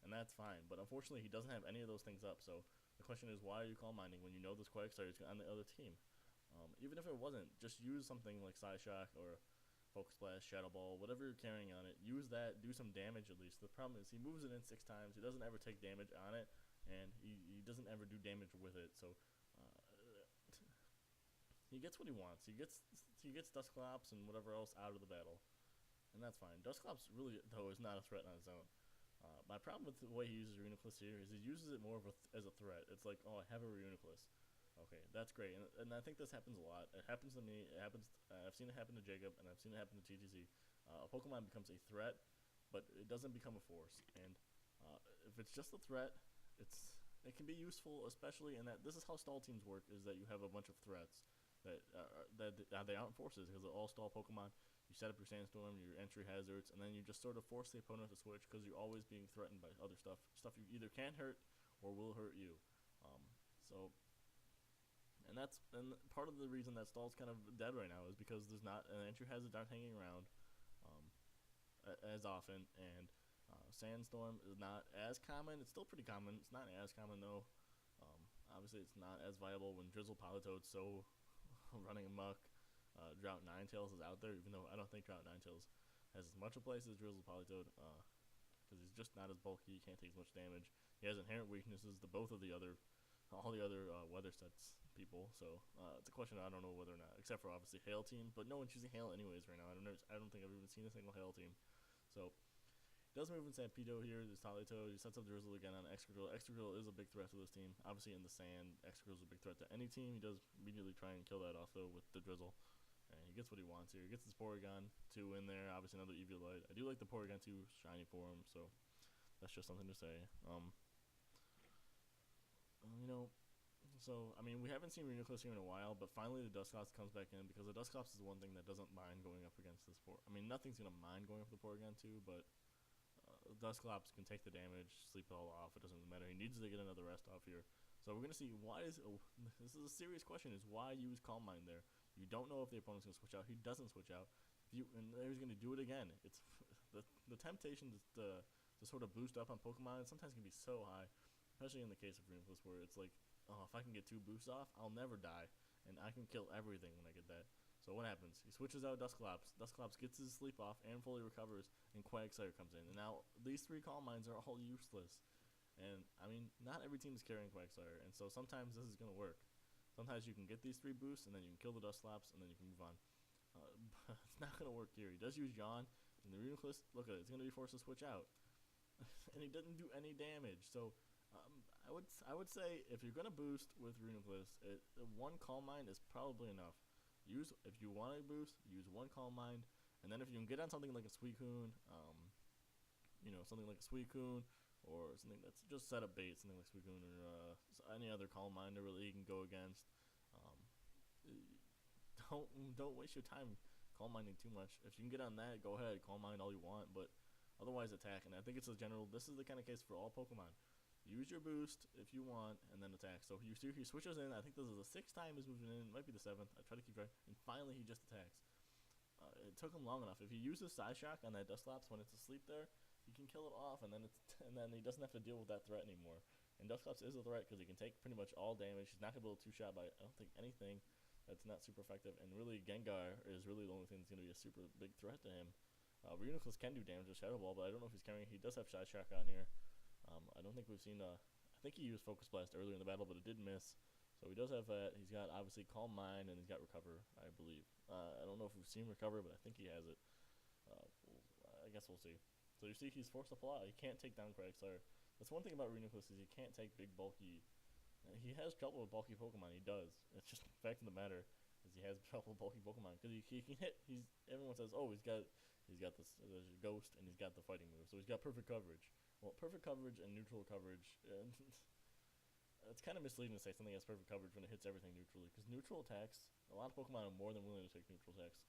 and that's fine. But unfortunately, he doesn't have any of those things up. So the question is, why are you calm minding when you know this Quagsire is on the other team? Even if it wasn't, just use something like Psyshock or Focus Blast, Shadow Ball, whatever you're carrying on it. Use that, do some damage at least. The problem is he moves it in 6 times. He doesn't ever take damage on it, and he doesn't ever do damage with it. So he gets what he wants. He gets Dusclops and whatever else out of the battle, and that's fine. Dusclops really though is not a threat on its own. My problem with the way he uses Reuniclus here is he uses it more of as a threat. It's like, oh, I have a Reuniclus. Okay, that's great, and I think this happens a lot. It happens to me. It happens. I've seen it happen to Jacob, and I've seen it happen to TTC. A Pokemon becomes a threat, but it doesn't become a force. And if it's just a threat, it can be useful, especially in that this is how stall teams work: is that you have a bunch of threats that they aren't forces because they're all stall Pokemon. You set up your Sandstorm, your entry hazards, and then you just sort of force the opponent to switch because you're always being threatened by other stuff you either can hurt or will hurt you. So and part of the reason that stall's kind of dead right now is because there's not an entry hazards aren't hanging around um, as often, and Sandstorm is not as common. It's still pretty common. It's not as common though. Obviously, it's not as viable when Drizzle Politoed's so running amok. Drought Ninetales is out there, even though I don't think Drought Ninetales has as much a place as Drizzle Politoed, because he's just not as bulky. He can't take as much damage. He has inherent weaknesses to both of the other all the other weather sets people. So it's a question I don't know whether or not, except for obviously Hail Team, but no one's choosing Hail anyways right now. I don't think I've even seen a single Hail Team. So he does move in Stampede here. There's Politoed. He sets up Drizzle again on Excadrill. Excadrill is a big threat to this team. Obviously in the sand, Excadrill is a big threat to any team. He does immediately try and kill that off though with the Drizzle. And he gets what he wants here. He gets his Porygon 2 in there. Obviously another Eviolite. I do like the Porygon 2 shiny for him, so that's just something to say. You know, so I mean, we haven't seen Reuniclus here in a while, but finally the Dusclops comes back in because the Dusclops is the one thing that doesn't mind going up against this I mean, nothing's gonna mind going up the Porygon 2, but Dusclops can take the damage, sleep it all off. It doesn't matter. He needs to get another rest off here. So we're gonna see why is this is a serious question: is why use Calm Mind there? You don't know if the opponent's gonna switch out. He doesn't switch out. And he's gonna do it again. It's the temptation to sort of boost up on Pokemon sometimes can be so high, especially in the case of Reuniclus, where it's like, oh, if I can get 2 boosts off, I'll never die, and I can kill everything when I get that. So what happens? He switches out Dusclops. Dusclops gets his sleep off and fully recovers, and Quagsire comes in. And now these 3 Calm Minds are all useless. And, I mean, not every team is carrying Quagsire, and so sometimes this is going to work. Sometimes you can get these 3 boosts, and then you can kill the Dusclops, and then you can move on. But it's not going to work here. He does use Yawn, and the Reuniclus, look at it, it's going to be forced to switch out. And he doesn't do any damage, so I would say if you're gonna boost with Reuniclus, 1 Calm Mind is probably enough. If you want to boost, use 1 Calm Mind, and then if you can get on something like a Suicune, something like a Suicune, or something that's just set up bait, something like Suicune or any other Calm Minder really you can go against. Don't waste your time Calm Minding too much. If you can get on that, go ahead, Calm Mind all you want, but otherwise attack. And I think it's a general. This is the kind of case for all Pokemon. Use your boost if you want, and then attack. So he switches in. I think this is the 6th time he's moving in. It might be the 7th. I try to keep track. And finally, he just attacks. It took him long enough. If he uses Psyshock on that Dusclops when it's asleep there, he can kill it off, and then he doesn't have to deal with that threat anymore. And Dusclops is a threat because he can take pretty much all damage. He's not going to be able to 2-shot by, I don't think, anything that's not super effective. And really, Gengar is really the only thing that's going to be a super big threat to him. Reuniclus can do damage with Shadow Ball, but I don't know if he's carrying. He does have Psyshock on here. I don't think we've seen. I think he used Focus Blast earlier in the battle, but it did miss. So he does have that. He's got obviously Calm Mind, and he's got Recover, I believe. I don't know if we've seen Recover, but I think he has it. I guess we'll see. So you see, he's forced to fly. He can't take down Quagsire. That's one thing about Reuniclus is he can't take big, bulky. He has trouble with bulky Pokemon. He does. It's just the fact of the matter is he has trouble with bulky Pokemon because he can hit. Everyone says, oh, he's got this Ghost and he's got the fighting move, so he's got perfect coverage. Well, perfect coverage and neutral coverage, it's kind of misleading to say something has perfect coverage when it hits everything neutrally, because neutral attacks, a lot of Pokemon are more than willing to take neutral attacks.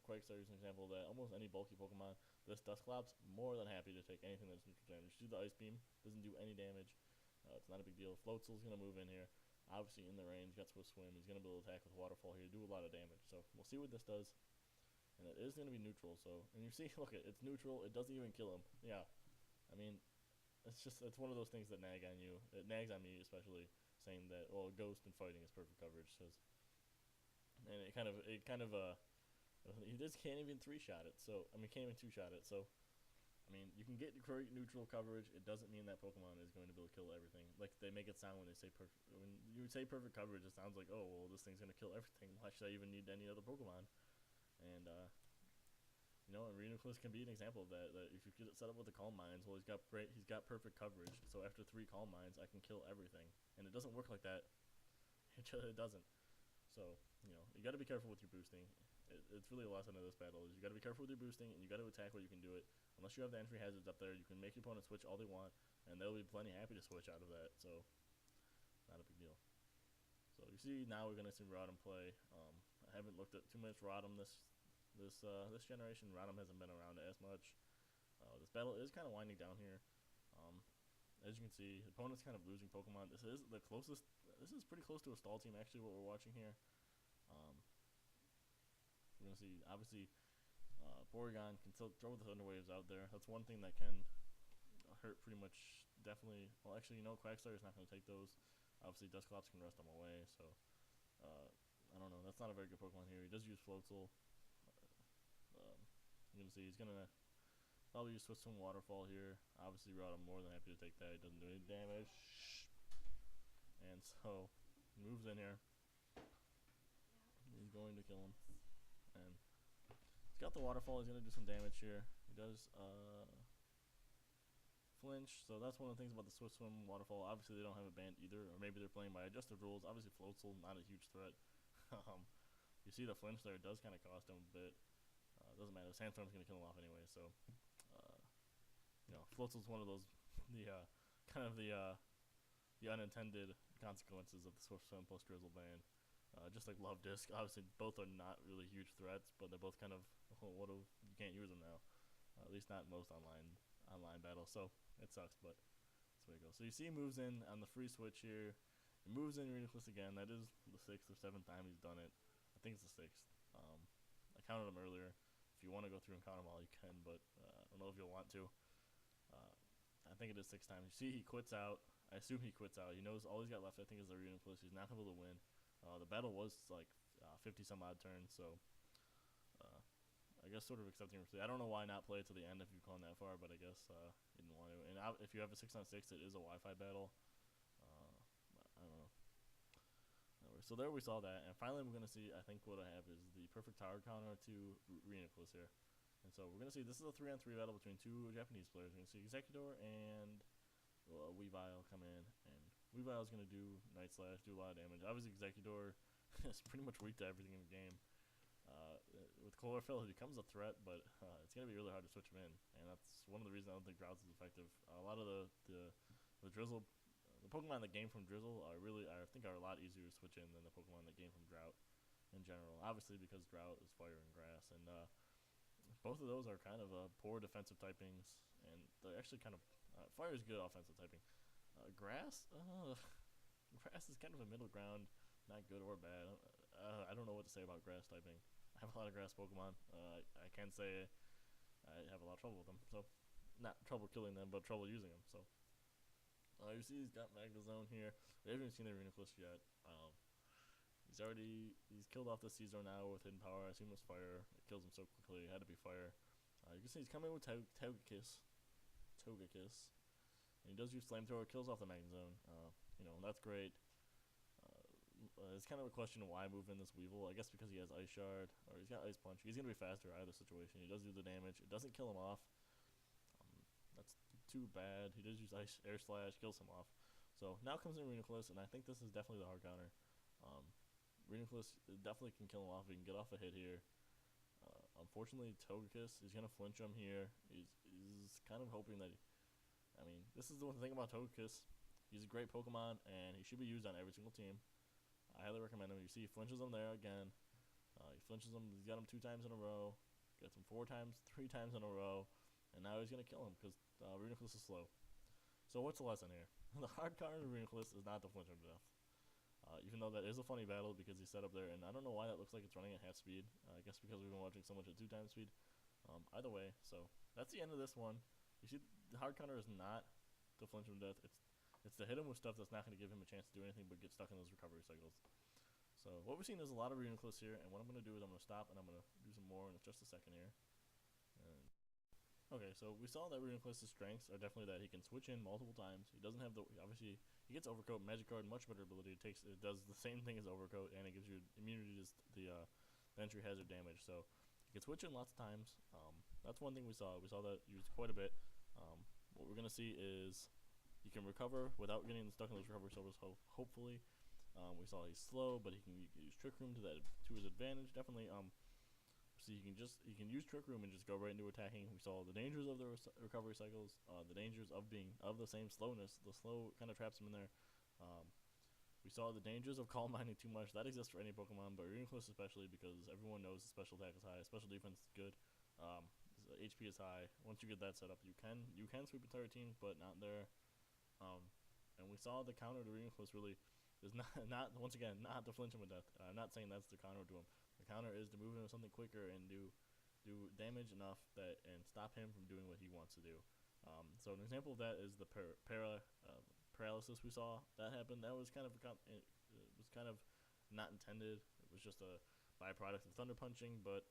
Quagsire is an example of that. Almost any bulky Pokemon, this Dusclops, more than happy to take anything that's neutral damage. Do the Ice Beam, doesn't do any damage. It's not a big deal. Floatzel's going to move in here. Obviously in the range, got Swift Swim. He's going to be able to attack with Waterfall here, do a lot of damage. So we'll see what this does. And it is going to be neutral, so, and you see, look, it's neutral, it doesn't even kill him. Yeah, I mean, it's one of those things that nag on you. It nags on me especially, saying that well, ghost and fighting is perfect coverage. And he just can't even three shot it. So I mean, can't even two shot it. So I mean, you can get great neutral coverage. It doesn't mean that Pokemon is going to be able to kill everything. Like they make it sound when they say perfect. When you say perfect coverage, it sounds like oh well, this thing's going to kill everything. Why should I even need any other Pokemon? And and Reuniclus can be an example of that. That if you get it set up with the Calm Minds, well, he's got perfect coverage. So after 3 Calm Minds, I can kill everything. And it doesn't work like that. It doesn't. So you got to be careful with your boosting. It's really a lesson of this battle. Is you got to be careful with your boosting, and you got to attack where you can do it. Unless you have the entry hazards up there, you can make your opponent switch all they want, and they'll be plenty happy to switch out of that. So not a big deal. So you see now we're gonna see Rotom play. I haven't looked at too much Rotom this generation. Rotom hasn't been around as much. This battle is kind of winding down here. As you can see, the opponent's kind of losing Pokemon. This is the closest. This is pretty close to a stall team actually. What we're watching here. We're gonna see obviously Porygon can still throw the Thunder Waves out there. That's one thing that can hurt pretty much. Definitely. Well, actually, Quagsire is not going to take those. Obviously, Dusclops can rest them away. So I don't know. That's not a very good Pokemon here. He does use Floatzel. You're gonna see he's gonna probably use Twist Swim Waterfall here. Obviously, I'm more than happy to take that. He doesn't do any damage. And so moves in here. He's going to kill him. And he's got the waterfall. He's going to do some damage here. He does flinch. So that's one of the things about the Swift Swim waterfall. Obviously, they don't have it banned either. Or maybe they're playing by adjusted rules. Obviously, Floatzel, not a huge threat. You see the flinch there. It does kind of cost him a bit. Doesn't matter. Sandstorm's going to kill him off anyway. So, Floatzel's one of those, the unintended consequences of the Swift Swim plus Drizzle ban. Just like Love Disc, obviously both are not really huge threats, but they're both kind of you can't use them now, at least not most online battles. So it sucks, but that's the way it goes. So you see, he moves in on the free switch here. He moves in Reuniclus again. That is the 6th or 7th time he's done it. I think it's the 6th. I counted them earlier. If you want to go through and count them all, you can, but I don't know if you'll want to. I think it is 6 times. You see, he quits out. I assume he quits out. He knows all he's got left, I think, is the Reuniclus. He's not going to be able to win. The battle was like 50 some odd turns, so I guess sort of accepting your I don't know why not play it to the end if you've gone that far, but I guess he didn't want to. And if you have a 6-on-6, it is a Wi-Fi battle. I don't know. Anyway, so there we saw that, and finally we're gonna see. I think what I have is the perfect tower counter to Reuniclus here, and so we're gonna see this is a 3-on-3 battle between 2 Japanese players. We're gonna see Executor and Weavile come in, and Weavile's going to do Night Slash, do a lot of damage. Obviously, Executor is pretty much weak to everything in the game. With Chlorophyll, he becomes a threat, but it's going to be really hard to switch him in, and that's one of the reasons I don't think Drought is effective. A lot of the Drizzle, the Pokemon that game from Drizzle I think are a lot easier to switch in than the Pokemon that game from Drought in general. Obviously, because Drought is Fire and Grass, and both of those are kind of poor defensive typings, and they're actually kind of Fire is good offensive typing. Grass is kind of a middle ground, not good or bad. I don't know what to say about grass typing. I have a lot of grass Pokemon. I can say I have a lot of trouble with them. So, not trouble killing them, but trouble using them. So, you see he's got Magnezone here. We haven't even seen the Reuniclus yet. He's killed off the Caesar now with Hidden Power. I assume it was Fire. It kills him so quickly. It had to be Fire. You can see he's coming with Togekiss. And he does use Flamethrower, kills off the Magnezone. That's great. It's kind of a question of why move in this Weevil. I guess because he has Ice Shard, or he's got Ice Punch. He's going to be faster either situation. He does do the damage. It doesn't kill him off. That's too bad. He does use Air Slash, kills him off. So now comes in Reuniclus, and I think this is definitely the hard counter. Reuniclus definitely can kill him off. He can get off a hit here. Unfortunately, Togekiss is going to flinch him here. He's kind of hoping that this is the one thing about Togekiss. He's a great Pokemon, and he should be used on every single team. I highly recommend him. You see, he flinches him there again. He flinches him. He's got him 2 times in a row. Gets him 3 times in a row. And now he's going to kill him because Reuniclus is slow. So what's the lesson here? The hard counter to Reuniclus is not to flinch him to death. Even though that is a funny battle because he's set up there. And I don't know why that looks like it's running at half speed. I guess because we've been watching so much at 2 times speed. Either way, so that's the end of this one. You see, the hard counter is not to flinch him to death. It's to hit him with stuff that's not going to give him a chance to do anything but get stuck in those recovery cycles. So what we've seen is a lot of Reuniclus here, and what I'm going to do is I'm going to stop and I'm going to do some more in just a second here. And okay, so we saw that Reuniclus' strengths are definitely that he can switch in multiple times. He doesn't have the, obviously, he gets Overcoat, Magic Card, much better ability. It does the same thing as Overcoat, and it gives you immunity to the entry hazard damage. So you can switch in lots of times. That's one thing we saw. We saw that used quite a bit. What we're going to see is you can recover without getting stuck in those recovery cycles, hopefully. We saw he's slow, but he can use Trick Room to his advantage. Definitely, so you can use Trick Room and just go right into attacking. We saw the dangers of the recovery cycles, the dangers of being of the same slowness. The slow kind of traps him in there. We saw the dangers of Calm Minding too much. That exists for any Pokemon, but Reuniclus especially, because everyone knows the special attack is high, special defense is good, HP is high. Once you get that set up, you can sweep entire teams, but not there. And we saw the counter to Reuniclus really is not once again not to flinch him with death. I'm not saying that's the counter to him. The counter is to move him to something quicker and do damage enough that and stop him from doing what he wants to do. So an example of that is the paralysis we saw. That happened. That was kind of not intended. It was just a byproduct of Thunder Punching, but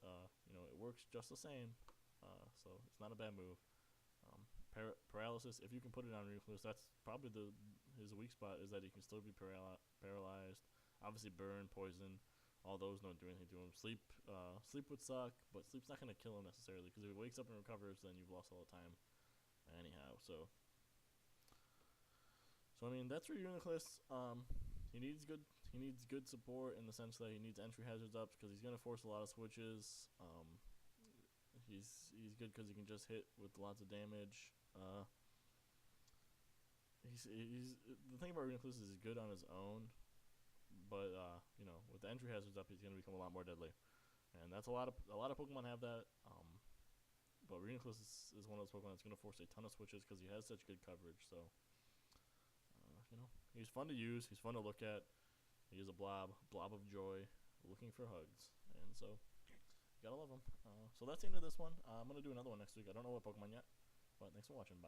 it works just the same. So it's not a bad move. Paralysis, if you can put it on Reuniclus, that's probably his weak spot, is that he can still be paralyzed. Obviously burn, poison, all those don't do anything to him. Sleep would suck, but sleep's not going to kill him necessarily, because if he wakes up and recovers, then you've lost all the time anyhow. So I mean, that's for Reuniclus. He needs good support in the sense that he needs entry hazards up, because he's going to force a lot of switches. He's good because he can just hit with lots of damage. The thing about Reuniclus is he's good on his own, but with the entry hazards up, he's going to become a lot more deadly, and that's a lot of Pokemon have that. But Reuniclus is one of those Pokemon that's going to force a ton of switches because he has such good coverage. So he's fun to use. He's fun to look at. He is a blob of joy, looking for hugs, and so. Gotta love them. So that's the end of this one. I'm going to do another one next week. I don't know what Pokemon yet, but thanks for watching. Bye.